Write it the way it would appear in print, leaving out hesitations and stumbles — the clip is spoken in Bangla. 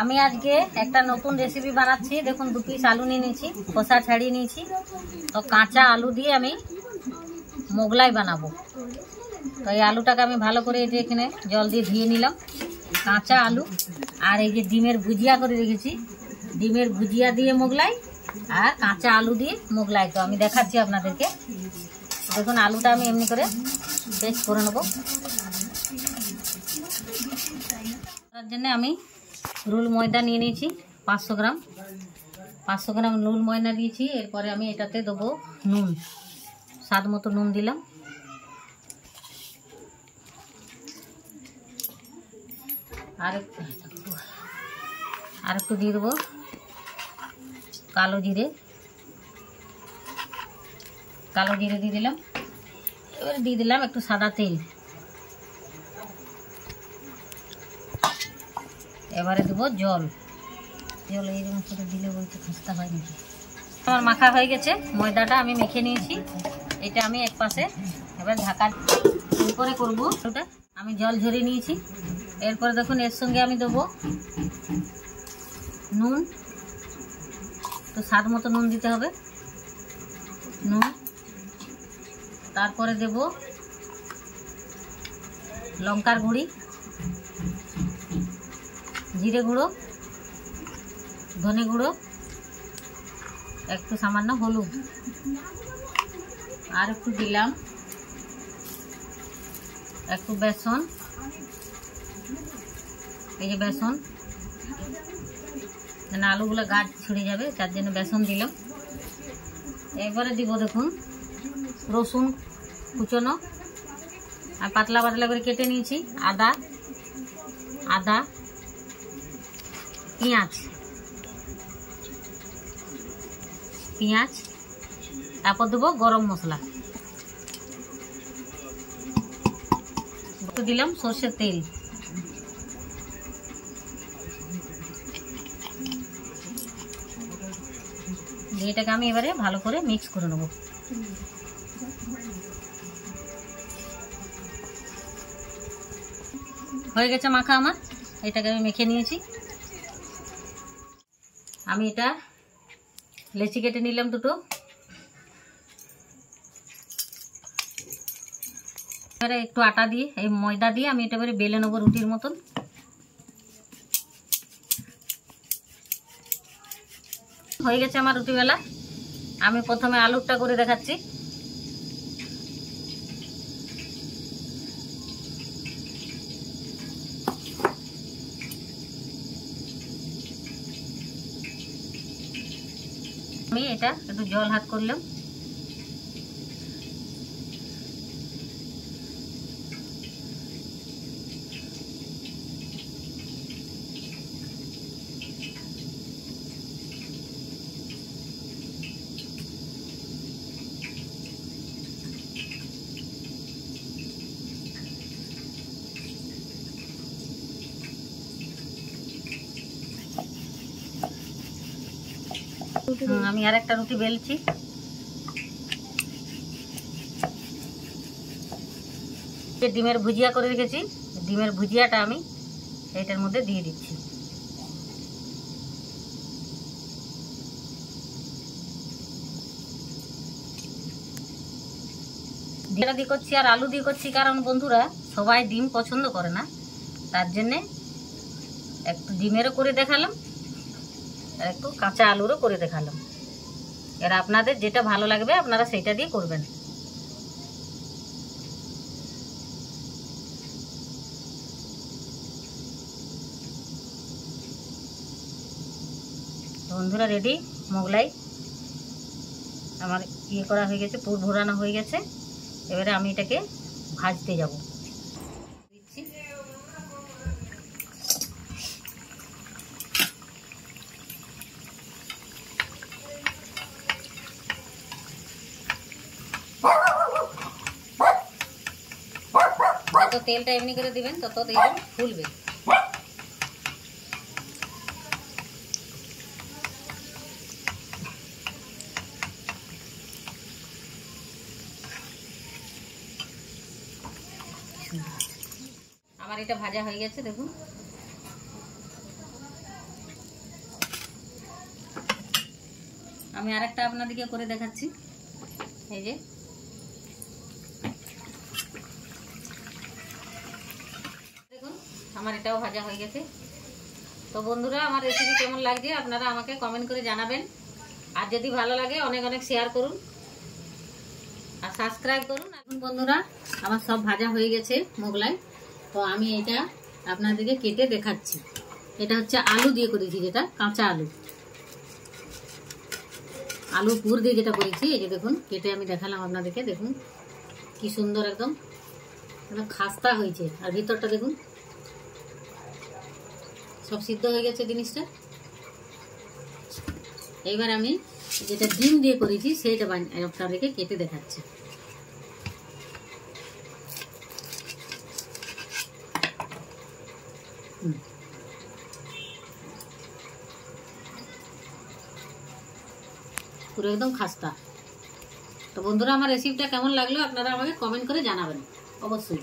আমি আজকে একটা নতুন রেসিপি বানাচ্ছি। দেখুন, 2 পিস আলু নিয়ে নিয়েছি, খোসা ছাড়িয়ে নিয়েছি। তো কাঁচা আলু দিয়ে আমি মোগলাই বানাবো। তো এই আলুটাকে আমি ভালো করে এই যে এখানে জল দিয়ে ধুয়ে নিলাম। কাঁচা আলু আর এই যে ডিমের ভুজিয়া করে রেখেছি, ডিমের ভুজিয়া দিয়ে মোগলাই আর কাঁচা আলু দিয়ে মোগলাই। তো আমি দেখাচ্ছি আপনাদেরকে। দেখুন, আলুটা আমি এমনি করে পেস্ট করে নেব। তার জন্য আমি রুল ময়দা নিয়ে নিয়েছি 500 গ্রাম। 500 গ্রাম রুল ময়দা দিয়েছি। এরপরে আমি এটাতে দেবো নুন, স্বাদ মতো নুন দিলাম। আর একটু দিয়ে দেবো কালো জিরে দিয়ে দিলাম। এবারে দিয়ে দিলাম একটু সাদা তেল। এবারে দেবো জল এইরকম করে দিলে বলতে খাস্তা হয় নাকি। আমার মাখা হয়ে গেছে, ময়দাটা আমি মেখে নিয়েছি। এটা আমি এক পাশে এবার ঢাকা করে করবো। ওটা আমি জল ঝরিয়ে নিয়েছি। এরপরে দেখুন, এর সঙ্গে আমি দেবো নুন, তো স্বাদ মতো নুন দিতে হবে, নুন। তারপরে দেব লঙ্কার গুঁড়ি, জিরে গুঁড়ো, ধনে গুঁড়ো, একটু সামান্য হলুদ, আর একটু দিলাম একটু বেসন। এই যে বেসন, মানে আলুগুলো গাছ ছুড়ে যাবে, তার জন্য বেসন দিলাম। এবারে দিব দেখুন রসুন কুচনো আর পাতলা পাতলা করে কেটে নিয়েছি, আদা, পেঁয়াজ, তারপর দেবো গরম মশলা, দিলাম সর্ষের তেল। এটাকে আমি এবারে ভালো করে মিক্স করে নেব। হয়ে গেছে মাখা আমার। এটাকে আমি মেখে নিয়েছি। আমি এটা লেচি কেটে নিলাম দুটো। এবারে একটু আটা দিয়ে, এই ময়দা দিয়ে আমি এটা এবারে বেলে নেবো রুটির মতন। হয়ে গেছে আমার রুটি বেলা। আমি প্রথমে আলুরটা করে দেখাচ্ছি। আমি এটা একটু জল হাত করলাম। আমি আর একটা রুটি বেলছি। ডিমের ভুজিয়া করে রেখেছি, ডিমের ভুজিয়াটা আমি এটার মধ্যে দিয়ে দিচ্ছি। ডিমটা দিয়ে করছি আর আলু দিয়ে করছি, কারণ বন্ধুরা সবাই ডিম পছন্দ করে না, তার জন্যে একটু ডিমেরও করে দেখালাম আর একটু কাঁচা আলুরও করে দেখালাম। এর আপনাদের যেটা ভালো লাগবে আপনারা সেটা দিয়ে করবেন। বন্ধুরা রেডি মোগলাই আমার করা হয়ে গেছে, পুর ভরানো হয়ে গেছে। এবারে আমি এটাকে ভাজতে যাব। যত তেলটা এমনি করে দিবেন তত দেখবেন ফুলবে। আমার এটা ভাজা হয়ে গেছে, দেখুন। আমি আরেকটা আপনাদেরকে করে দেখাচ্ছি। এই যে দেখুন আমার এটাও ভাজা হয়ে গেছে। তো বন্ধুরা আমার রেসিপি কেমন লাগছে আপনারা আমাকে কমেন্ট করে জানাবেন, আর যদি ভালো লাগে অনেক অনেক শেয়ার করুন আর সাবস্ক্রাইব করুন। এখন বন্ধুরা আমার সব ভাজা হয়ে গেছে মোগলাই। তো আমি এটা আপনাদেরকে কেটে দেখাচ্ছি। এটা হচ্ছে আলু দিয়ে করেছি, যেটা কাঁচা আলু, আলু পুর দিয়ে যেটা করেছি। এই যে দেখুন কেটে আমি দেখালাম আপনাদেরকে, দেখুন কি সুন্দর একদম খাস্তা হয়েছে। আর ভিতরটা দেখুন সব সিদ্ধ হয়ে গেছে জিনিসটা। এইবার আমি যেটা ডিম দিয়ে করেছি সেইটা আপনাদেরকে কেটে দেখাচ্ছি। পুরো একদম খাস্তা। তো বন্ধুরা আমার রেসিপিটা কেমন লাগলো আপনারা আমাকে কমেন্ট করে জানাবেন অবশ্যই।